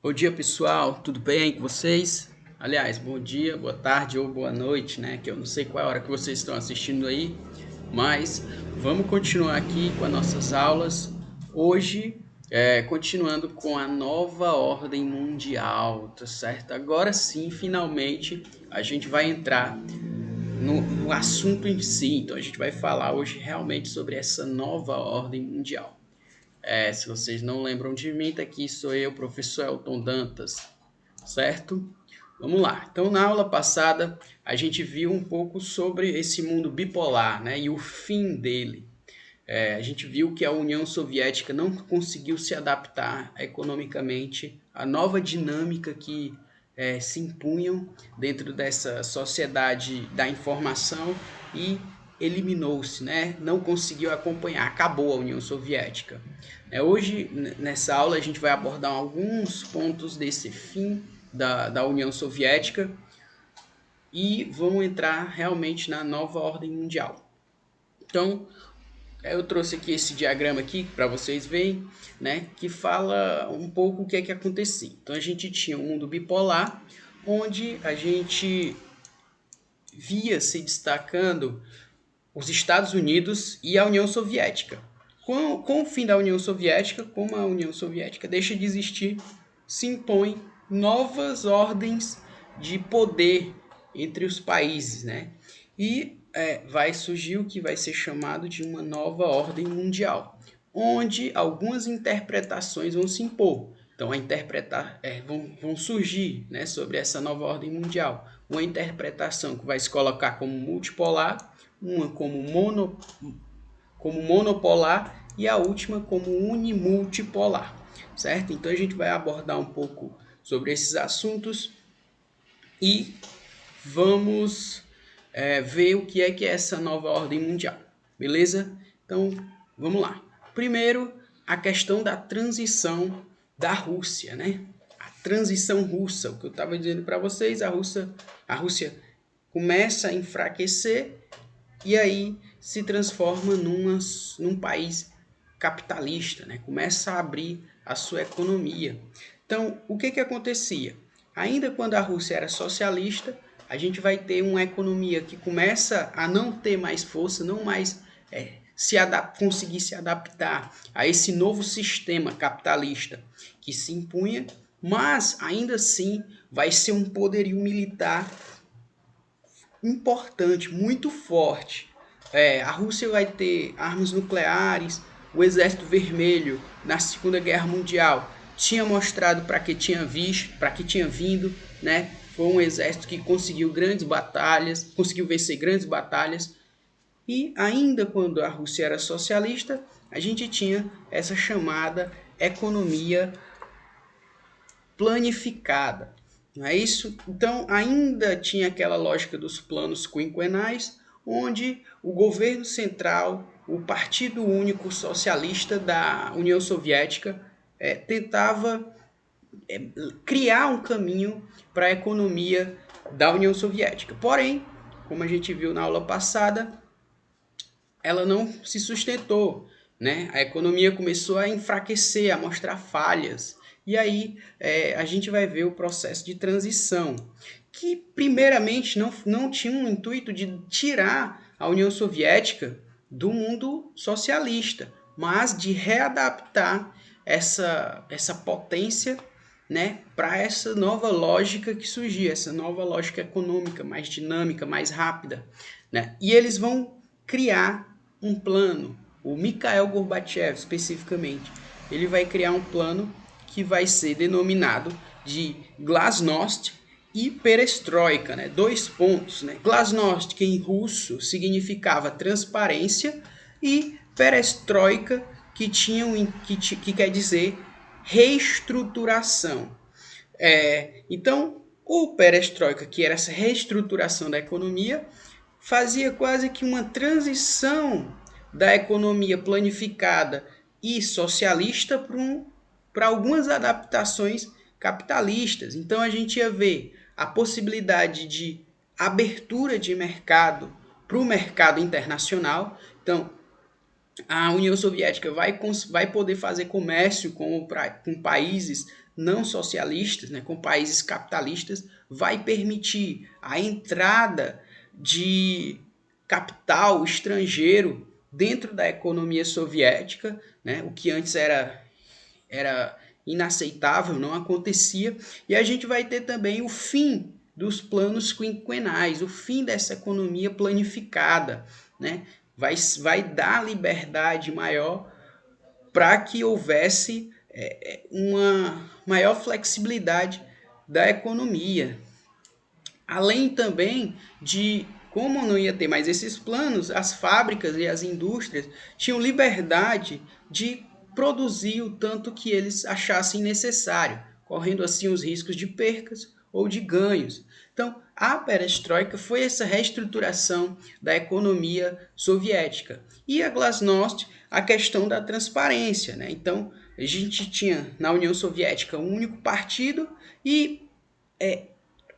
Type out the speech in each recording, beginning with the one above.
Bom dia, pessoal, tudo bem com vocês? Aliás, bom dia, boa tarde ou boa noite, né? Que eu não sei qual é a hora que vocês estão assistindo aí, mas vamos continuar aqui com as nossas aulas. Hoje, continuando com a nova ordem mundial, tá certo? Agora sim, finalmente, a gente vai entrar no assunto em si. Então, a gente vai falar hoje realmente sobre essa nova ordem mundial. Se vocês não lembram de mim, tá aqui sou eu, professor Elton Dantas, certo? Vamos lá. Então, na aula passada, a gente viu um pouco sobre esse mundo bipolar, né, e o fim dele. A gente viu que a União Soviética não conseguiu se adaptar economicamente à nova dinâmica que se impunham dentro dessa sociedade da informação e eliminou-se, né? Não conseguiu acompanhar, acabou a União Soviética. Hoje, nessa aula, a gente vai abordar alguns pontos desse fim da União Soviética e vamos entrar realmente na nova ordem mundial. Então, eu trouxe aqui esse diagrama aqui para vocês verem, né, que fala um pouco o que é que acontecia. Então a gente tinha um mundo bipolar, onde a gente via se destacando os Estados Unidos e a União Soviética. Com o fim da União Soviética, como a União Soviética deixa de existir, se impõem novas ordens de poder entre os países, né? E vai surgir o que vai ser chamado de uma nova ordem mundial, onde algumas interpretações vão se impor. Então, vão surgir, né, sobre essa nova ordem mundial. Uma interpretação que vai se colocar como multipolar, uma como monopolar e a última como unimultipolar, certo? Então, a gente vai abordar um pouco sobre esses assuntos e vamos ver o que é essa nova ordem mundial, beleza? Então, vamos lá. Primeiro, a questão da transição da Rússia, né? A transição russa, o que eu estava dizendo para vocês, a Rússia começa a enfraquecer e aí se transforma num país capitalista, né? Começa a abrir a sua economia. Então, o que acontecia? Ainda quando a Rússia era socialista, a gente vai ter uma economia que começa a não ter mais força, não mais conseguir se adaptar a esse novo sistema capitalista que se impunha, mas ainda assim vai ser um poderio militar importante, muito forte. A Rússia vai ter armas nucleares, o Exército Vermelho na Segunda Guerra Mundial tinha mostrado para que tinha vindo, né? Foi um exército que conseguiu vencer grandes batalhas. E ainda quando a Rússia era socialista, a gente tinha essa chamada economia planificada. Não é isso? Então, ainda tinha aquela lógica dos planos quinquenais, onde o governo central, o Partido Único Socialista da União Soviética, tentava criar um caminho para a economia da União Soviética. Porém, como a gente viu na aula passada, ela não se sustentou, né? A economia começou a enfraquecer, a mostrar falhas. E aí a gente vai ver o processo de transição, que primeiramente não tinha um intuito de tirar a União Soviética do mundo socialista, mas de readaptar essa potência, né, para essa nova lógica que surgia, essa nova lógica econômica mais dinâmica, mais rápida, né? E eles vão criar um plano, o Mikhail Gorbachev especificamente, ele vai criar um plano que vai ser denominado de Glasnost e Perestroika, né? 2 pontos, né? Glasnost, que em russo significava transparência, e Perestroika, que quer dizer reestruturação. Então, o Perestroika, que era essa reestruturação da economia, fazia quase que uma transição da economia planificada e socialista para algumas adaptações capitalistas. Então, a gente ia ver a possibilidade de abertura de mercado para o mercado internacional. Então, a União Soviética vai poder fazer comércio com países não socialistas, né, com países capitalistas, vai permitir a entrada de capital estrangeiro dentro da economia soviética, né, o que antes era inaceitável, não acontecia, e a gente vai ter também o fim dos planos quinquenais, o fim dessa economia planificada, né? Vai dar liberdade maior para que houvesse uma maior flexibilidade da economia. Além também de, como não ia ter mais esses planos, as fábricas e as indústrias tinham liberdade de produzir o tanto que eles achassem necessário, correndo assim os riscos de percas ou de ganhos. Então, a perestroika foi essa reestruturação da economia soviética. E a glasnost, a questão da transparência, né? Então, a gente tinha na União Soviética um único partido e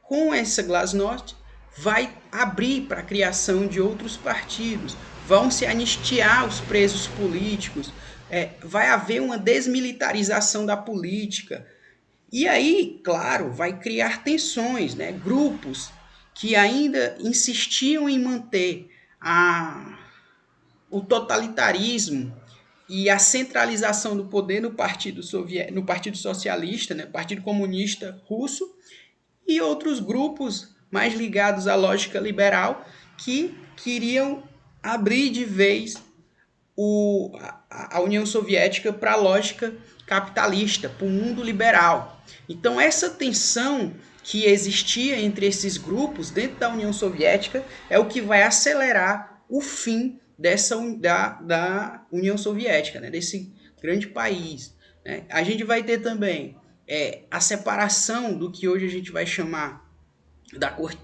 com essa glasnost vai abrir para a criação de outros partidos, vão se anistiar os presos políticos, vai haver uma desmilitarização da política. E aí, claro, vai criar tensões, né? Grupos que ainda insistiam em manter o totalitarismo e a centralização do poder no Partido Socialista, né? Partido Comunista Russo, e outros grupos mais ligados à lógica liberal que queriam abrir de vez a União Soviética para a lógica capitalista, para o mundo liberal. Então, essa tensão que existia entre esses grupos dentro da União Soviética é o que vai acelerar o fim da União Soviética, né, desse grande país. Né? A gente vai ter também a separação do que hoje a gente vai chamar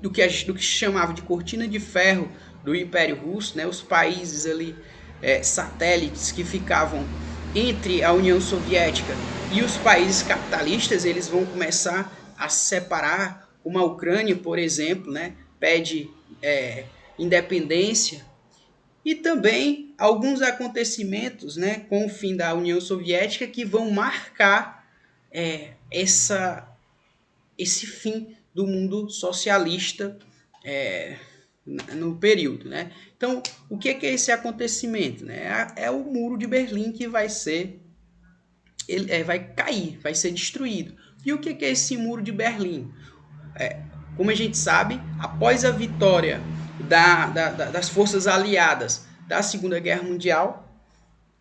do que se chamava de cortina de ferro do Império Russo, né? Os países ali satélites que ficavam entre a União Soviética e os países capitalistas, eles vão começar a se separar. Como a Ucrânia, por exemplo, né? Pede independência. E também alguns acontecimentos, né, com o fim da União Soviética que vão marcar esse fim do mundo socialista no período, né? Então, o que é esse acontecimento? Né? É o Muro de Berlim que vai cair, vai ser destruído. E o que é esse Muro de Berlim? Como a gente sabe, após a vitória das forças aliadas da Segunda Guerra Mundial,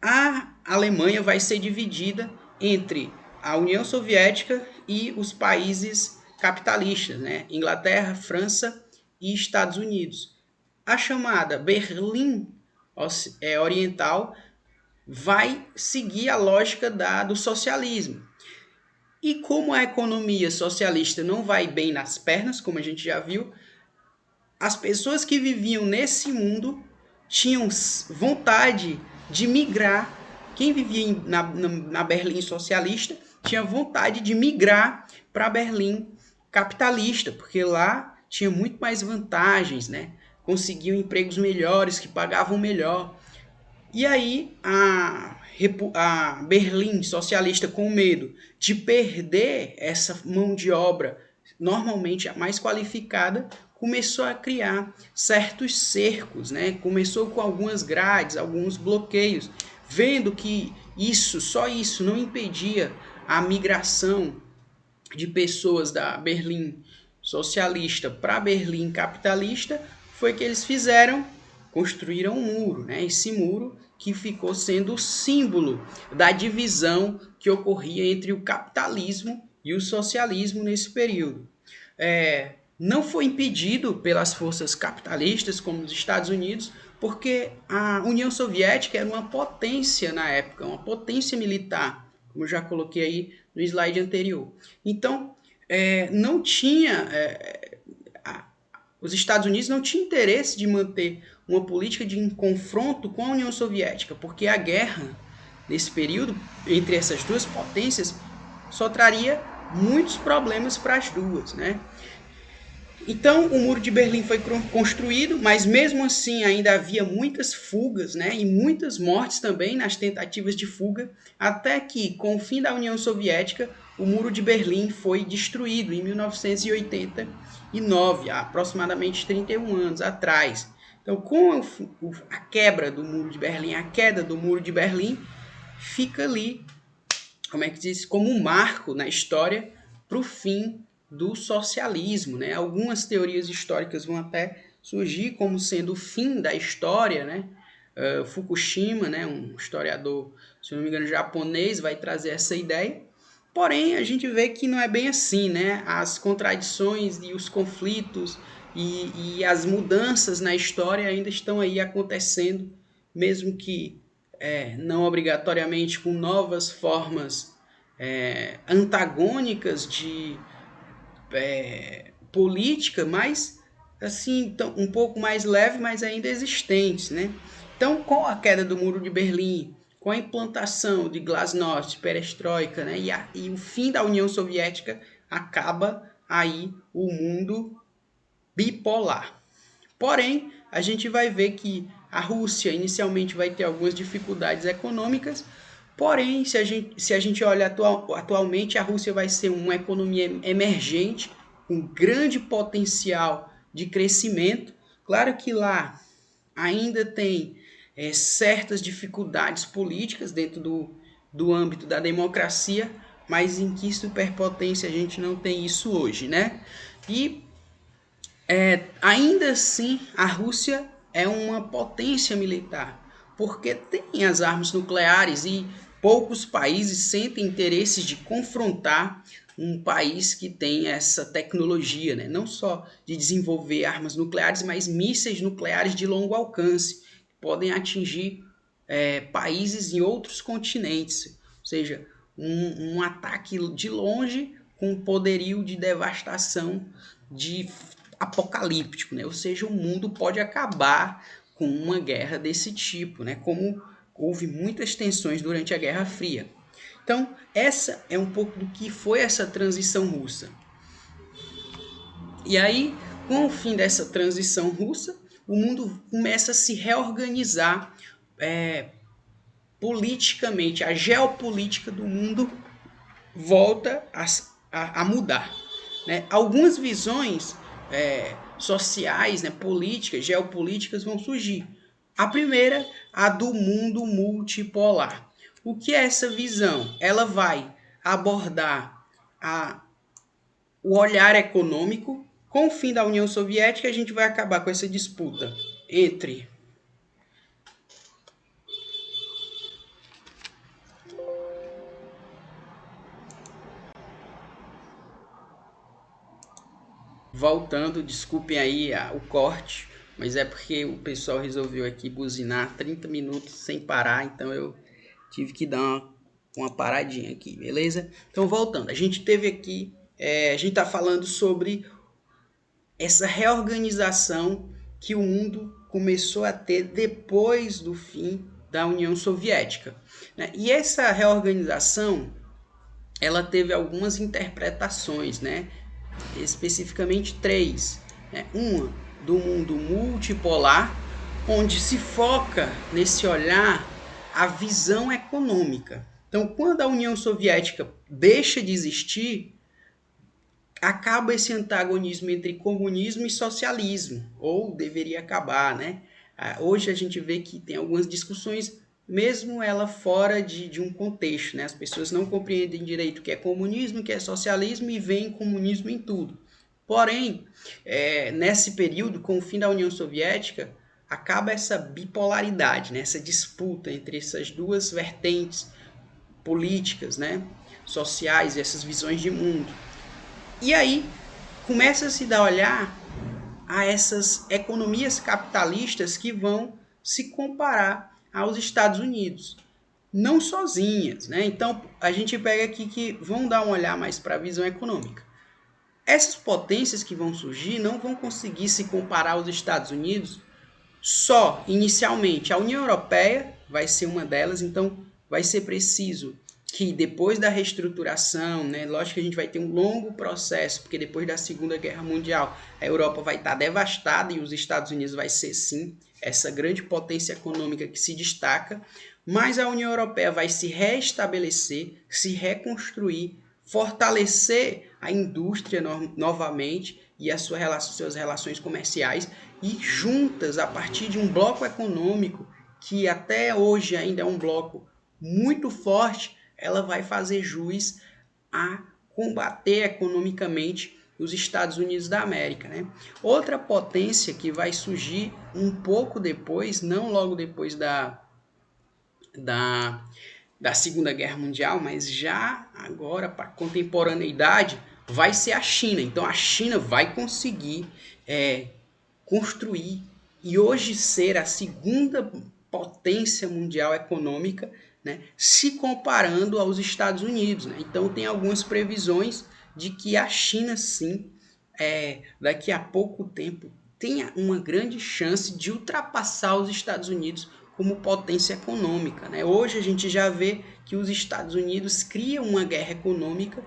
a Alemanha vai ser dividida entre a União Soviética e os países capitalistas, né? Inglaterra, França e Estados Unidos. A chamada Berlim Oriental vai seguir a lógica do socialismo. E como a economia socialista não vai bem nas pernas, como a gente já viu, as pessoas que viviam nesse mundo tinham vontade de migrar. Quem vivia na Berlim socialista tinha vontade de migrar para Berlim capitalista, porque lá tinha muito mais vantagens, né? Conseguiam empregos melhores, que pagavam melhor. E aí a Berlim socialista, com medo de perder essa mão de obra normalmente a mais qualificada, começou a criar certos cercos, né? Começou com algumas grades, alguns bloqueios, vendo que só isso não impedia a migração de pessoas da Berlim socialista para Berlim capitalista, foi que eles construíram um muro, né? Esse muro que ficou sendo o símbolo da divisão que ocorria entre o capitalismo e o socialismo nesse período. Não foi impedido pelas forças capitalistas, como os Estados Unidos, porque a União Soviética era uma potência na época, uma potência militar, como eu já coloquei aí no slide anterior. Então, os Estados Unidos não tinham interesse de manter uma política de confronto com a União Soviética, porque a guerra, nesse período, entre essas duas potências, só traria muitos problemas para as duas, né? Então, o Muro de Berlim foi construído, mas mesmo assim ainda havia muitas fugas, né, e muitas mortes também nas tentativas de fuga, até que, com o fim da União Soviética, o Muro de Berlim foi destruído em 1989, há aproximadamente 31 anos atrás. Então, com a quebra do Muro de Berlim, a queda do Muro de Berlim, fica ali, como é que diz, como um marco na história para o fim do socialismo, né? Algumas teorias históricas vão até surgir como sendo o fim da história, né? Fukushima, né, um historiador, se não me engano, japonês, vai trazer essa ideia. Porém, a gente vê que não é bem assim, né? As contradições e os conflitos e as mudanças na história ainda estão aí acontecendo, mesmo que não obrigatoriamente com novas formas antagônicas de política, mas assim, então, um pouco mais leve, mas ainda existentes, né? Então, com a queda do Muro de Berlim, com a implantação de Glasnost, Perestroika, né, e o fim da União Soviética, acaba aí o mundo bipolar. Porém, a gente vai ver que a Rússia inicialmente vai ter algumas dificuldades econômicas, porém, se a gente olha atualmente, a Rússia vai ser uma economia emergente, com grande potencial de crescimento. Claro que lá ainda tem certas dificuldades políticas dentro do âmbito da democracia, mas em que superpotência a gente não tem isso hoje, né? E ainda assim a Rússia é uma potência militar, porque tem as armas nucleares e poucos países sentem interesses de confrontar um país que tem essa tecnologia, né? Não só de desenvolver armas nucleares, mas mísseis nucleares de longo alcance, que podem atingir países em outros continentes, ou seja, um ataque de longe com poderio de devastação de apocalíptico, né? Ou seja, o mundo pode acabar com uma guerra desse tipo, né? Como houve muitas tensões durante a Guerra Fria. Então, essa é um pouco do que foi essa transição russa. E aí, com o fim dessa transição russa, o mundo começa a se reorganizar politicamente. A geopolítica do mundo volta a mudar, né? Algumas visões sociais, né, políticas, geopolíticas vão surgir. A primeira, a do mundo multipolar. O que é essa visão? Ela vai abordar o olhar econômico. Com o fim da União Soviética, a gente vai acabar com essa disputa entre voltando, desculpem aí o corte, mas é porque o pessoal resolveu aqui buzinar 30 minutos sem parar, então eu tive que dar uma paradinha aqui, beleza? Então voltando, a gente teve aqui, a gente está falando sobre essa reorganização que o mundo começou a ter depois do fim da União Soviética, né? E essa reorganização, ela teve algumas interpretações, né? Especificamente três, né? Uma do mundo multipolar, onde se foca nesse olhar a visão econômica. Então, quando a União Soviética deixa de existir, acaba esse antagonismo entre comunismo e socialismo, ou deveria acabar, né? Hoje a gente vê que tem algumas discussões, mesmo ela fora de um contexto, né? As pessoas não compreendem direito o que é comunismo, o que é socialismo e veem comunismo em tudo. Porém, nesse período, com o fim da União Soviética, acaba essa bipolaridade, né? Essa disputa entre essas duas vertentes políticas, né? Sociais e essas visões de mundo. E aí começa-se a olhar a essas economias capitalistas que vão se comparar aos Estados Unidos, não sozinhas, né? Então a gente pega aqui que vão dar um olhar mais para a visão econômica. Essas potências que vão surgir não vão conseguir se comparar aos Estados Unidos só inicialmente. A União Europeia vai ser uma delas, então vai ser preciso que depois da reestruturação, né, lógico que a gente vai ter um longo processo, porque depois da Segunda Guerra Mundial a Europa vai estar devastada e os Estados Unidos vai ser sim essa grande potência econômica que se destaca, mas a União Europeia vai se reestabelecer, se reconstruir fortalecer a indústria novamente e as suas relações comerciais, e juntas, a partir de um bloco econômico que até hoje ainda é um bloco muito forte, ela vai fazer jus a combater economicamente os Estados Unidos da América, né? Outra potência que vai surgir um pouco depois, não logo depois da, da Segunda Guerra Mundial, mas já agora para a contemporaneidade, vai ser a China. Então a China vai conseguir construir e hoje ser a segunda potência mundial econômica, né, se comparando aos Estados Unidos, né? Então tem algumas previsões de que a China sim, daqui a pouco tempo, tenha uma grande chance de ultrapassar os Estados Unidos como potência econômica, né? Hoje a gente já vê que os Estados Unidos criam uma guerra econômica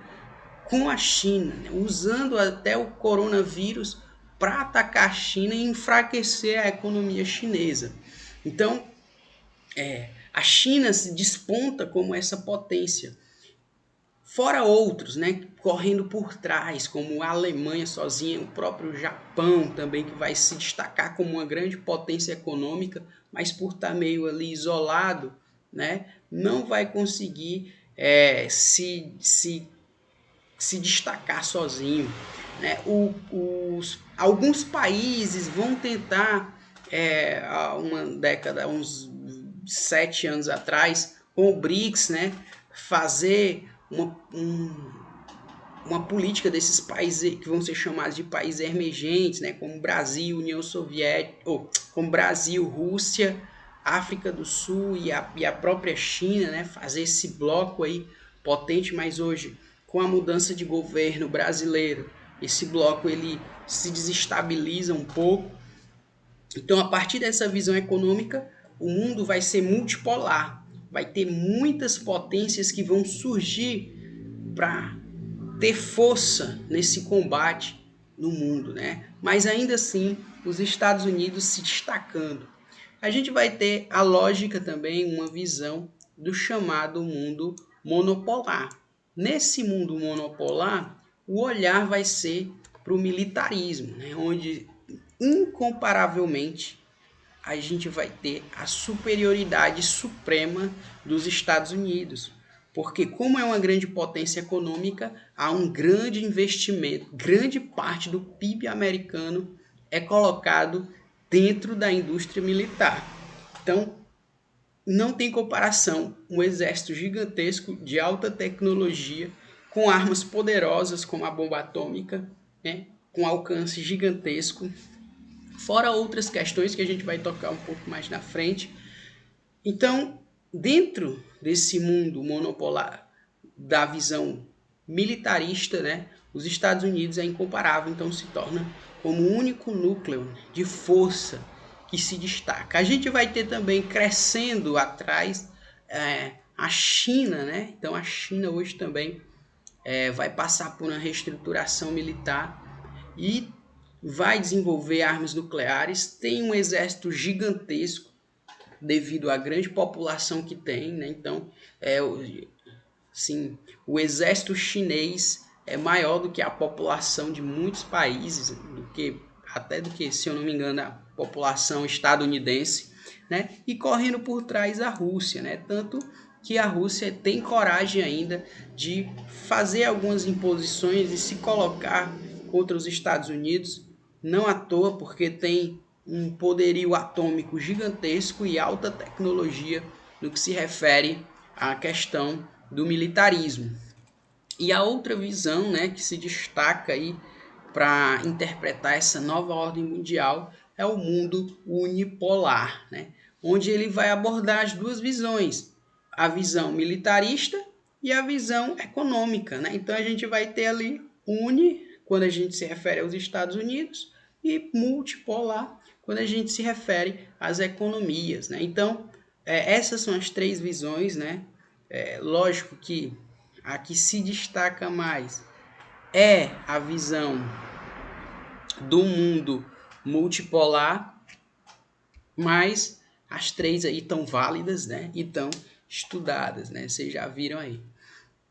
com a China, né, usando até o coronavírus para atacar a China e enfraquecer a economia chinesa. Então, a China se desponta como essa potência. Fora outros, né, correndo por trás, como a Alemanha sozinha, o próprio Japão também, que vai se destacar como uma grande potência econômica, mas por estar meio ali isolado, né, não vai conseguir se destacar sozinho, né? Alguns países vão tentar, há uma década, uns 7 anos atrás, com o BRICS, né, fazer uma política desses países que vão ser chamados de países emergentes, né, como Brasil, União Soviética, como Brasil, Rússia, África do Sul e a própria China, né, fazer esse bloco aí potente, mas hoje, com a mudança de governo brasileiro, esse bloco ele se desestabiliza um pouco. Então, a partir dessa visão econômica, o mundo vai ser multipolar, vai ter muitas potências que vão surgir para ter força nesse combate no mundo, né? Mas ainda assim, os Estados Unidos se destacando. A gente vai ter a lógica também, uma visão do chamado mundo monopolar. Nesse mundo monopolar, o olhar vai ser para o militarismo, né? Onde incomparavelmente a gente vai ter a superioridade suprema dos Estados Unidos. Porque, como é uma grande potência econômica, há um grande investimento, grande parte do PIB americano é colocado dentro da indústria militar. Então, não tem comparação um exército gigantesco de alta tecnologia, com armas poderosas como a bomba atômica, né, com alcance gigantesco, fora outras questões que a gente vai tocar um pouco mais na frente. Então, dentro desse mundo monopolar da visão militarista, né, os Estados Unidos é incomparável, então se torna como o único núcleo de força que se destaca. A gente vai ter também crescendo atrás a China, né? Então a China hoje também vai passar por uma reestruturação militar e vai desenvolver armas nucleares, tem um exército gigantesco devido à grande população que tem, né? Então, sim, o exército chinês é maior do que a população de muitos países, até do que, se eu não me engano, a população estadunidense, né? E correndo por trás a Rússia, né? Tanto que a Rússia tem coragem ainda de fazer algumas imposições e se colocar contra os Estados Unidos, não à toa, porque tem um poderio atômico gigantesco e alta tecnologia no que se refere à questão do militarismo. E a outra visão, né, que se destaca aí para interpretar essa nova ordem mundial é o mundo unipolar, né, onde ele vai abordar as duas visões, a visão militarista e a visão econômica, né? Então a gente vai ter ali quando a gente se refere aos Estados Unidos, e multipolar quando a gente se refere às economias, né? Então essas são as três visões, né? Lógico que a que se destaca mais é a visão do mundo multipolar, mas as três aí estão válidas, né? E estão estudadas, né? Vocês já viram aí.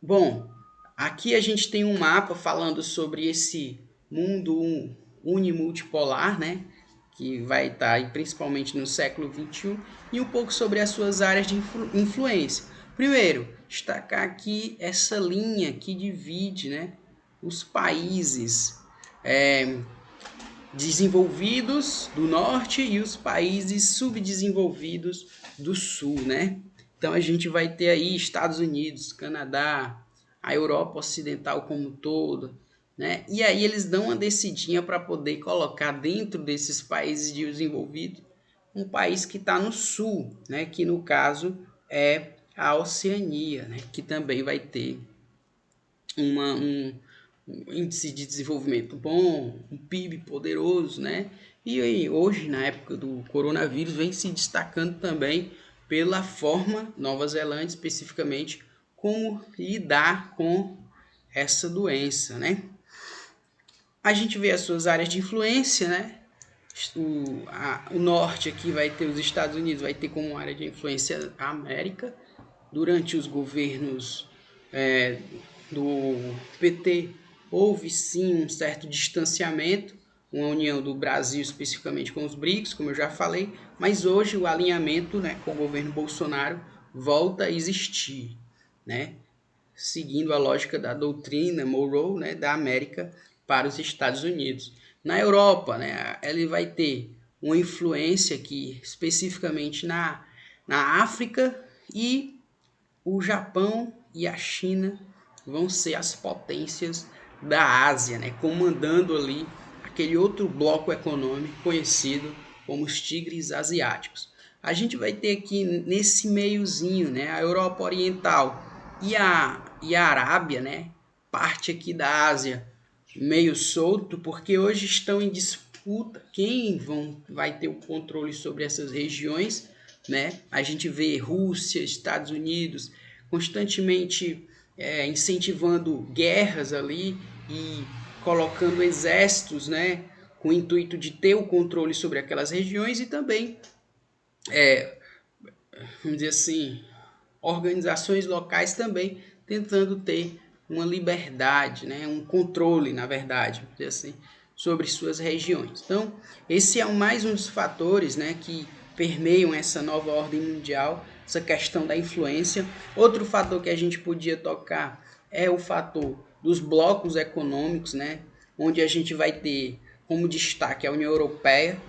Bom, Aqui a gente tem um mapa falando sobre esse mundo unimultipolar, né? Que vai estar aí principalmente no século XXI, e um pouco sobre as suas áreas de influência. Primeiro, destacar aqui essa linha que divide, né, os países desenvolvidos do norte e os países subdesenvolvidos do sul, né? Então a gente vai ter aí Estados Unidos, Canadá, a Europa Ocidental como um todo, né? E aí eles dão uma descidinha para poder colocar dentro desses países desenvolvidos um país que está no sul, né? Que no caso é a Oceania, né? Que também vai ter um índice de desenvolvimento bom, um PIB poderoso, né? E aí, hoje, na época do coronavírus, vem se destacando também pela forma, Nova Zelândia especificamente, como lidar com essa doença, né? A gente vê as suas áreas de influência, né? O norte aqui vai ter os Estados Unidos, vai ter como área de influência a América. Durante os governos do PT, houve sim um certo distanciamento, uma união do Brasil especificamente com os BRICS, como eu já falei, mas hoje o alinhamento, né, com o governo Bolsonaro volta a existir, né, seguindo a lógica da doutrina Monroe, né, da América para os Estados Unidos. Na Europa, né, ele vai ter uma influência aqui especificamente na África, e o Japão e a China vão ser as potências da Ásia, né? Comandando ali aquele outro bloco econômico conhecido como os tigres asiáticos. A gente vai ter aqui nesse meiozinho, né, a Europa Oriental e a Arábia, né, parte aqui da Ásia meio solto, porque hoje estão em disputa quem vai ter o controle sobre essas regiões, né? A gente vê Rússia, Estados Unidos constantemente incentivando guerras ali e colocando exércitos, né, com o intuito de ter o controle sobre aquelas regiões, e também, vamos dizer assim, organizações locais também tentando ter uma liberdade, né, um controle, na verdade, vamos dizer assim, sobre suas regiões. Então, esse é mais um dos fatores, né, que permeiam essa nova ordem mundial, essa questão da influência. Outro fator que a gente podia tocar é o fator dos blocos econômicos, né, onde a gente vai ter como destaque a União Europeia,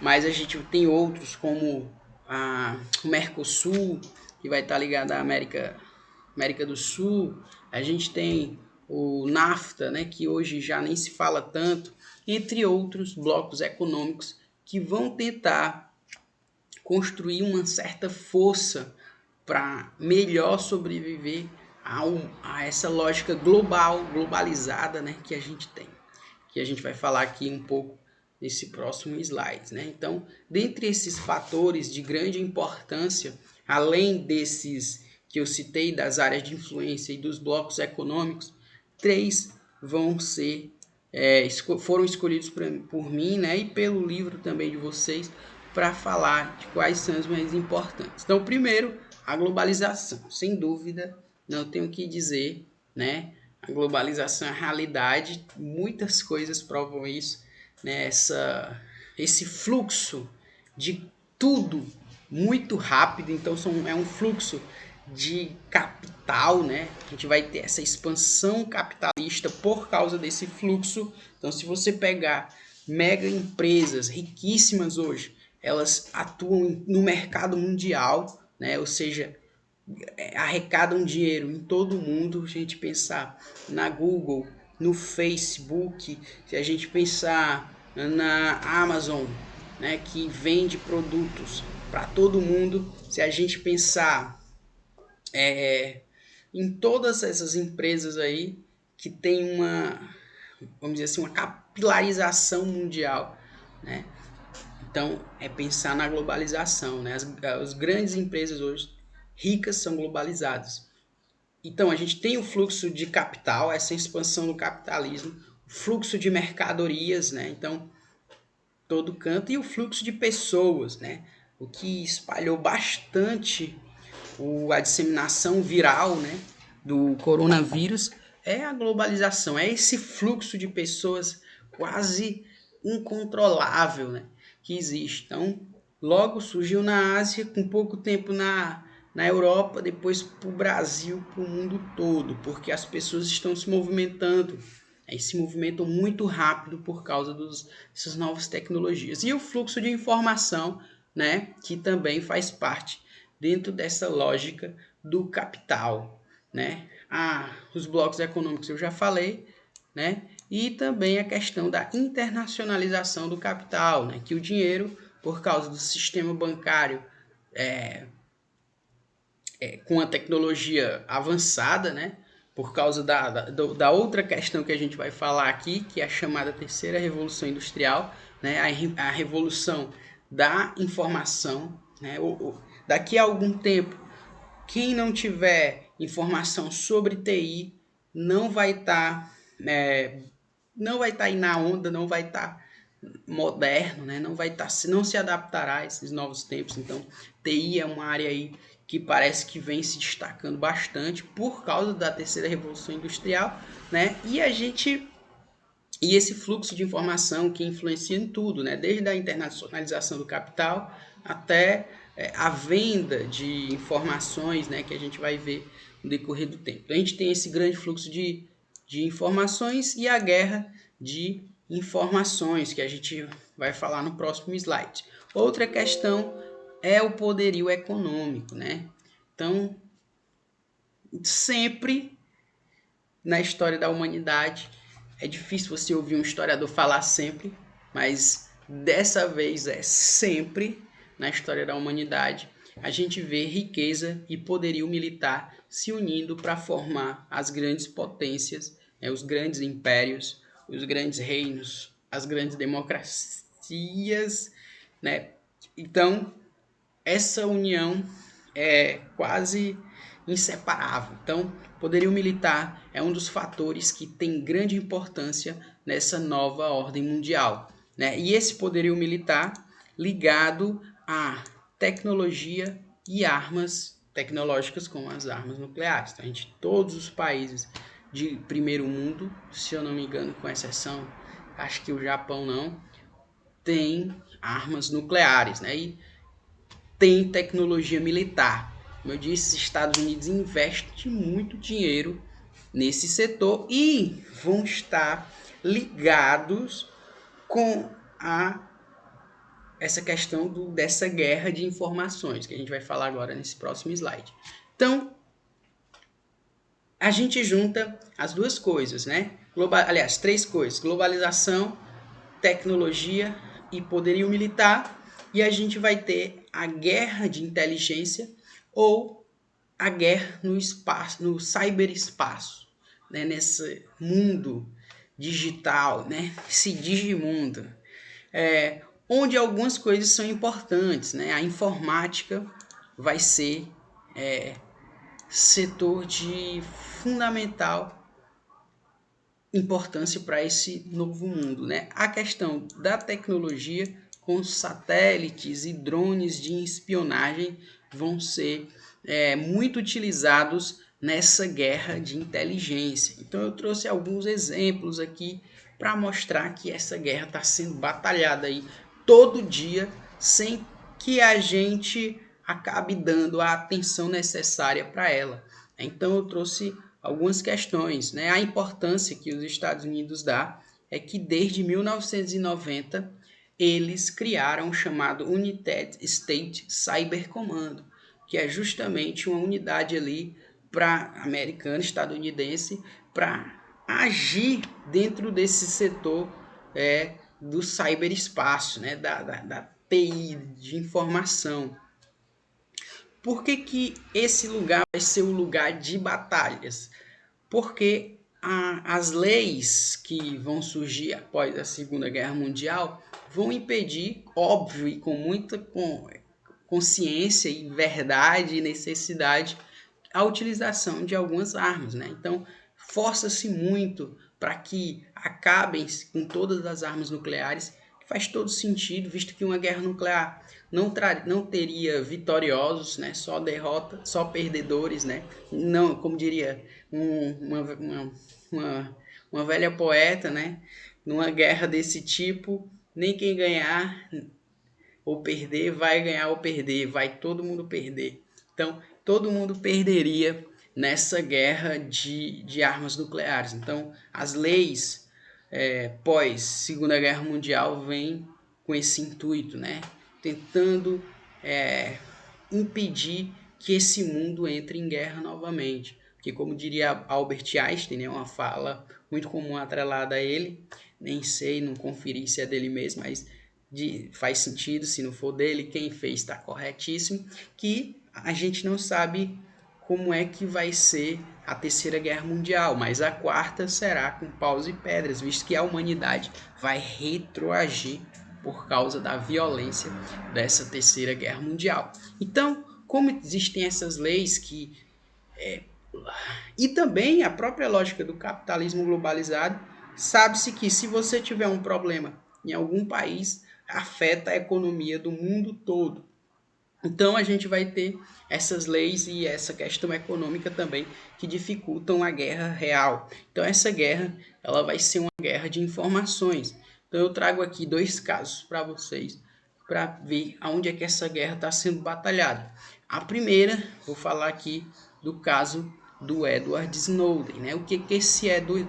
mas a gente tem outros como o Mercosul, que vai estar ligado à América do Sul. A gente tem o NAFTA, né, que hoje já nem se fala tanto, entre outros blocos econômicos que vão tentar construir uma certa força para melhor sobreviver a essa lógica globalizada, né, que a gente tem, que a gente vai falar aqui um pouco nesse próximo slide, né? Então, dentre esses fatores de grande importância, além desses que eu citei das áreas de influência e dos blocos econômicos, 3 vão ser foram escolhidos por mim, né, e pelo livro também de vocês, para falar de quais são os mais importantes. Então, primeiro, a globalização, sem dúvida, não tenho o que dizer, né? A globalização é a realidade, muitas coisas provam isso, né? Esse fluxo de tudo muito rápido, então é um fluxo de capital, né? A gente vai ter essa expansão capitalista por causa desse fluxo. Então, se você pegar mega empresas riquíssimas hoje, elas atuam no mercado mundial, né? Ou seja, arrecadam dinheiro em todo o mundo. A gente pensar na Google, no Facebook, se a gente pensar na Amazon, né, que vende produtos para todo mundo, se a gente pensar em todas essas empresas aí que tem vamos dizer assim, uma capilarização mundial, né? Então, é pensar na globalização, né? As grandes empresas hoje ricas são globalizadas. Então, a gente tem o fluxo de capital, essa expansão do capitalismo, o fluxo de mercadorias, né? Então, todo canto, e o fluxo de pessoas, né? O que espalhou bastante a disseminação viral, né? do coronavírus é a globalização, é esse fluxo de pessoas quase incontrolável, né, que existe. Então, logo surgiu na Ásia, com pouco tempo na Europa, depois para o Brasil, para o mundo todo, porque as pessoas estão se movimentando, e se movimentam muito rápido por causa dessas novas tecnologias. E o fluxo de informação, né, que também faz parte dentro dessa lógica do capital, né? Os blocos econômicos eu já falei, né? E também a questão da internacionalização do capital, né? Que o dinheiro, por causa do sistema bancário com a tecnologia avançada, né? Por causa da outra questão que a gente vai falar aqui, que é a chamada terceira revolução industrial, né? A revolução da informação, né? Daqui a algum tempo, quem não tiver informação sobre TI não vai estar não vai estar aí na onda, não vai estar moderno, né? Não se adaptará a esses novos tempos. Então, TI é uma área aí que parece que vem se destacando bastante por causa da terceira revolução industrial, né? E esse fluxo de informação que influencia em tudo, né? Desde a internacionalização do capital até a venda de informações, né? Que a gente vai ver no decorrer do tempo. Então, a gente tem esse grande fluxo de informações e a guerra de informações, que a gente vai falar no próximo slide. Outra questão é o poderio econômico, né? Então, sempre na história da humanidade, é difícil você ouvir um historiador falar sempre, mas dessa vez é sempre na história da humanidade, a gente vê riqueza e poderio militar se unindo para formar as grandes potências, né, os grandes impérios, os grandes reinos, as grandes democracias, né? Então, essa união é quase inseparável. Então, poderio militar é um dos fatores que tem grande importância nessa nova ordem mundial, né? E esse poderio militar ligado à tecnologia e armas tecnológicas como as armas nucleares. Então, todos os países de primeiro mundo, se eu não me engano, com exceção, acho que o Japão não, tem armas nucleares, né? E tem tecnologia militar. Como eu disse, os Estados Unidos investem muito dinheiro nesse setor e vão estar ligados com essa questão dessa guerra de informações, que a gente vai falar agora nesse próximo slide. Então, a gente junta as duas coisas, né? Aliás, três coisas: globalização, tecnologia e poderio militar, e a gente vai ter a guerra de inteligência ou a guerra no espaço, no cyberespaço, né? Nesse mundo digital, né? Esse digimundo, onde algumas coisas são importantes, né? A informática vai ser setor de fundamental importância para esse novo mundo, né? A questão da tecnologia com satélites e drones de espionagem vão ser muito utilizados nessa guerra de inteligência. Então eu trouxe alguns exemplos aqui para mostrar que essa guerra está sendo batalhada aí todo dia sem que a gente acabe dando a atenção necessária para ela. Então eu trouxe algumas questões, né? A importância que os Estados Unidos dá é que desde 1990 eles criaram o chamado United States Cyber Command, que é justamente uma unidade ali americana, estadunidense, para agir dentro desse setor do cyberespaço, né? da TI, de informação. Por que esse lugar vai ser o lugar de batalhas? Porque as leis que vão surgir após a Segunda Guerra Mundial vão impedir, óbvio, e com muita consciência e verdade e necessidade, a utilização de algumas armas, né? Então, força-se muito para que acabem com todas as armas nucleares, que faz todo sentido, visto que uma guerra nuclear não teria vitoriosos, né? Só derrota, só perdedores, né? Não, como diria uma velha poeta, né? Numa guerra desse tipo, nem quem ganhar ou perder vai ganhar ou perder, vai todo mundo perder. Então, todo mundo perderia nessa guerra de armas nucleares. Então, as leis pós Segunda Guerra Mundial vêm com esse intuito, né? Tentando impedir que esse mundo entre em guerra novamente. Porque, como diria Albert Einstein, né, uma fala muito comum atrelada a ele, nem sei, não conferi se é dele mesmo, mas faz sentido, se não for dele, quem fez está corretíssimo, que a gente não sabe como é que vai ser a Terceira Guerra Mundial, mas a quarta será com paus e pedras, visto que a humanidade vai retroagir por causa da violência dessa Terceira Guerra Mundial. Então, como existem essas leis que... E também a própria lógica do capitalismo globalizado, sabe-se que se você tiver um problema em algum país, afeta a economia do mundo todo. Então a gente vai ter essas leis e essa questão econômica também que dificultam a guerra real. Então essa guerra ela vai ser uma guerra de informações. Então eu trago aqui 2 casos para vocês para ver aonde é que essa guerra está sendo batalhada. A primeira, vou falar aqui do caso do Edward Snowden, né? O que esse Edward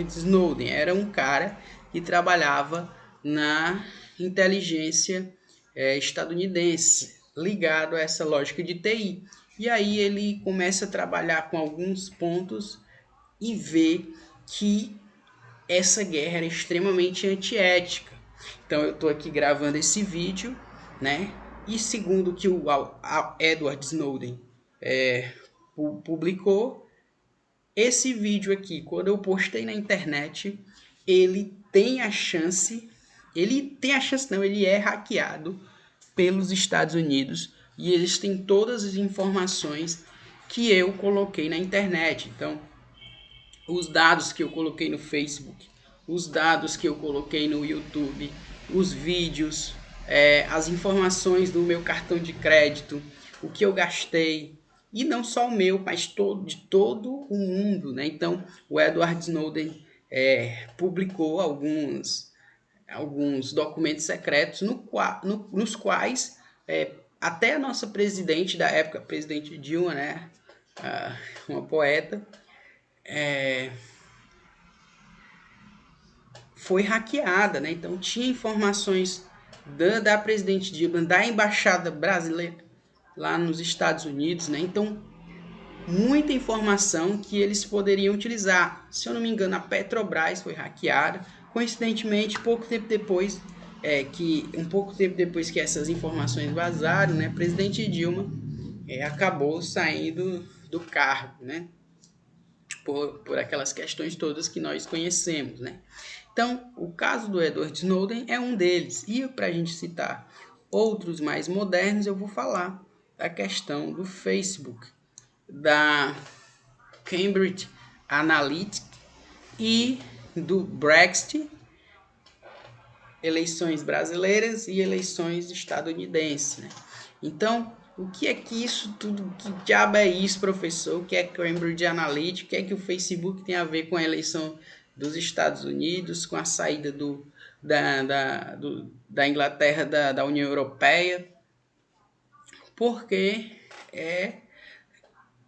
Snowden? Era um cara que trabalhava na inteligência estadunidense, ligado a essa lógica de TI. E aí ele começa a trabalhar com alguns pontos e vê que essa guerra era extremamente antiética. Então eu estou aqui gravando esse vídeo, né? E segundo que o Edward Snowden publicou, esse vídeo aqui, quando eu postei na internet, ele é hackeado pelos Estados Unidos e eles têm todas as informações que eu coloquei na internet. Então, os dados que eu coloquei no Facebook, os dados que eu coloquei no YouTube, os vídeos, as informações do meu cartão de crédito, o que eu gastei, e não só o meu, mas de todo o mundo, né? Então, o Edward Snowden publicou alguns documentos secretos nos quais até a nossa presidente da época, presidente Dilma, né? Uma poeta, foi hackeada, né? Então tinha informações da presidente Dilma, da embaixada brasileira lá nos Estados Unidos, né? Então muita informação que eles poderiam utilizar. Se eu não me engano, a Petrobras foi hackeada. Coincidentemente, pouco tempo depois que essas informações vazaram, né? Presidente Dilma acabou saindo do cargo, né? Por aquelas questões todas que nós conhecemos, né? Então, o caso do Edward Snowden é um deles. E para a gente citar outros mais modernos, eu vou falar da questão do Facebook, da Cambridge Analytica e do Brexit, eleições brasileiras e eleições estadunidenses, né? Então, o que é que isso tudo, que diabo é isso, professor? O que é Cambridge Analytica? O que é que o Facebook tem a ver com a eleição dos Estados Unidos, com a saída da Inglaterra da União Europeia? Porque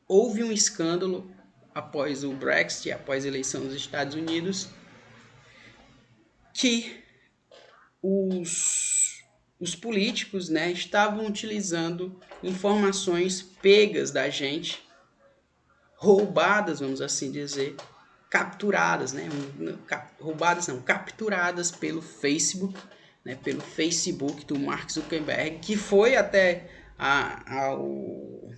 houve um escândalo após o Brexit, após a eleição dos Estados Unidos, que os políticos, né, estavam utilizando informações pegas da gente, roubadas, vamos assim dizer, capturadas, né, roubadas não, capturadas pelo Facebook, né, pelo Facebook do Mark Zuckerberg, que foi até ao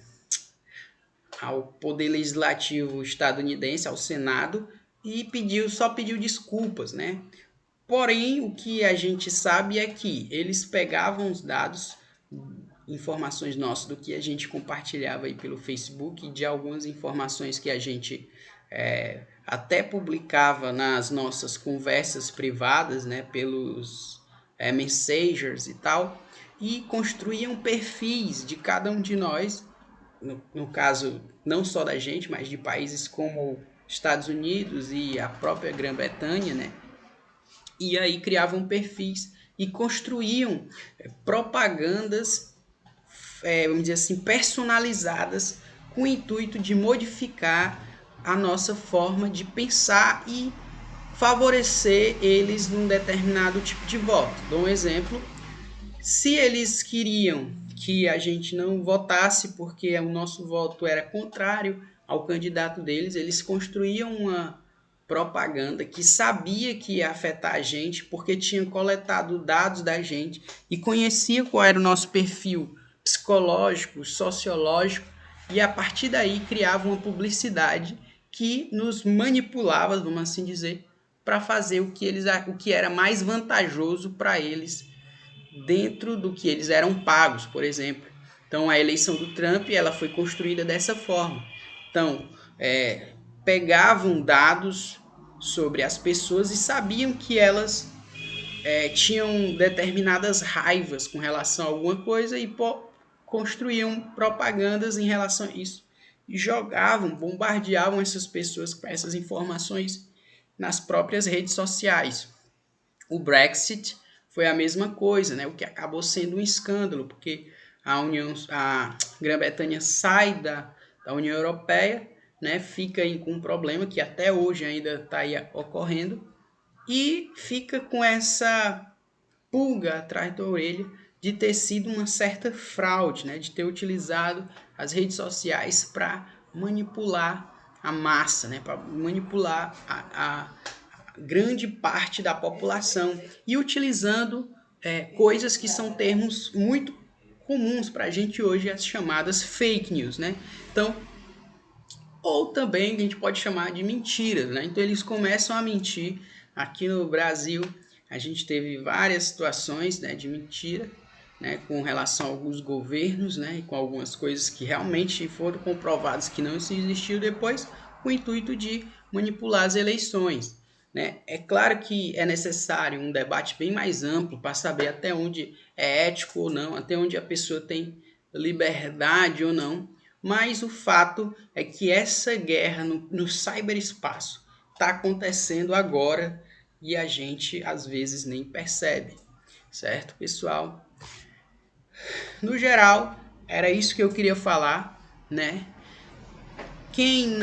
Poder Legislativo estadunidense, ao Senado, e só pediu desculpas, né? Porém, o que a gente sabe é que eles pegavam os dados, informações nossas do que a gente compartilhava aí pelo Facebook, e de algumas informações que a gente até publicava nas nossas conversas privadas, né, pelos messengers e tal, e construíam perfis de cada um de nós, no caso não só da gente, mas de países como Estados Unidos e a própria Grã-Bretanha, né? E aí criavam perfis e construíam propagandas, vamos dizer assim, personalizadas, com o intuito de modificar a nossa forma de pensar e favorecer eles num determinado tipo de voto. Dou um exemplo: se eles queriam que a gente não votasse porque o nosso voto era contrário ao candidato deles, eles construíam uma propaganda que sabia que ia afetar a gente porque tinha coletado dados da gente e conhecia qual era o nosso perfil psicológico, sociológico, e a partir daí criava uma publicidade que nos manipulava, vamos assim dizer, para fazer o que era mais vantajoso para eles dentro do que eles eram pagos, por exemplo. Então, a eleição do Trump ela foi construída dessa forma. Então, pegavam dados sobre as pessoas e sabiam que elas tinham determinadas raivas com relação a alguma coisa e construíam propagandas em relação a isso. E jogavam, bombardeavam essas pessoas com essas informações nas próprias redes sociais. O Brexit foi a mesma coisa, né? O que acabou sendo um escândalo, porque a Grã-Bretanha sai da União Europeia, né? Fica aí com um problema que até hoje ainda está aí ocorrendo, e fica com essa pulga atrás da orelha de ter sido uma certa fraude, né? De ter utilizado as redes sociais para manipular a massa, né? Para manipular a grande parte da população e utilizando coisas que são termos muito comuns para a gente hoje, as chamadas fake news, né? Então, ou também a gente pode chamar de mentiras, né? Então eles começam a mentir. Aqui no Brasil a gente teve várias situações, né, de mentira, né, com relação a alguns governos, né, e com algumas coisas que realmente foram comprovadas que não existiam depois, com o intuito de manipular as eleições, né? É claro que é necessário um debate bem mais amplo para saber até onde é ético ou não, até onde a pessoa tem liberdade ou não, mas o fato é que essa guerra no cyberespaço está acontecendo agora e a gente às vezes nem percebe, certo, pessoal? No geral, era isso que eu queria falar, né? Quem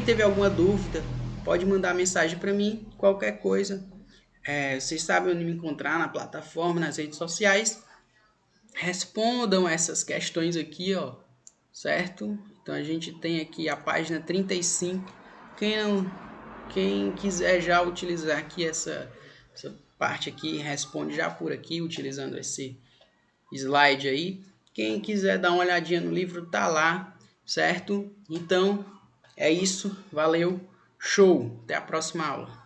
teve alguma dúvida, pode mandar mensagem para mim, qualquer coisa. Vocês sabem onde me encontrar na plataforma, nas redes sociais. Respondam essas questões aqui, ó, certo? Então a gente tem aqui a página 35. Quem quiser já utilizar aqui essa parte aqui, responde já por aqui, utilizando esse slide aí. Quem quiser dar uma olhadinha no livro, tá lá, certo? Então, é isso. Valeu. Show. Até a próxima aula.